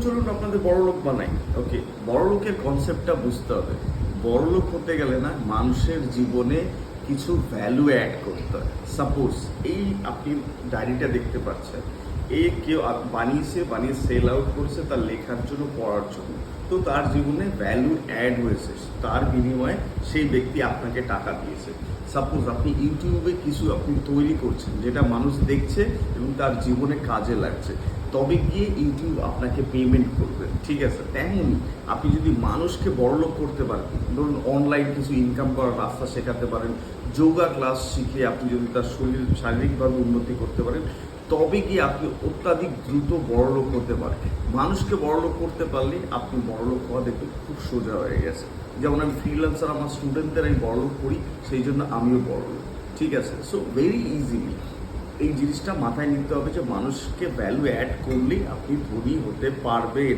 চলুন আপনাদের বড়লোক বানাই। ওকে, বড়লোকের কনসেপ্টটা বুঝতে হবে। বড়লোক হতে গেলে না, মানুষের জীবনে কিছু ভ্যালু অ্যাড করতে হয়। সাপোজ এই আপনি ডায়েরিটা দেখতে পাচ্ছেন, কেউ বানিয়ে সেল আউট করছে তার লেখার জন্য, পড়ার জন্য। তো তার জীবনে ভ্যালু অ্যাড হয়েছে, তার বিনিময়ে সেই ব্যক্তি আপনাকে টাকা দিয়েছে। সাপোজ আপনি ইউটিউবে কিছু আপনি তৈরি করছেন যেটা মানুষ দেখছে এবং তার জীবনে কাজে লাগছে, তবে গিয়ে ইউটিউব আপনাকে পেমেন্ট করবে। ঠিক আছে, তেমনই আপনি যদি মানুষকে বড়লোক করতে পারেন, ধরুন অনলাইন কিছু ইনকাম করার রাস্তা শেখাতে পারেন, যোগা ক্লাস শিখে আপনি যদি তার শারীরিকভাবে উন্নতি করতে পারেন, তবে গিয়ে আপনি অত্যাধিক দ্রুত বড়লোক হতে পারেন। মানুষকে বড়লোক করতে পারলে আপনি বড়লোক হওয়া দেখবেন খুব সোজা হয়ে গেছে। যেমন আমি ফ্রিল্যান্সার, আমার স্টুডেন্টদের আমি বড়লোক করি, সেই জন্য আমিও বড়লোক। ঠিক আছে, সো ভেরি ইজিলি এই জিনিসটা মাথায় নিতে হবে যে মানুষকে ভ্যালু অ্যাড করলেই আপনি ধনী হতে পারবেন।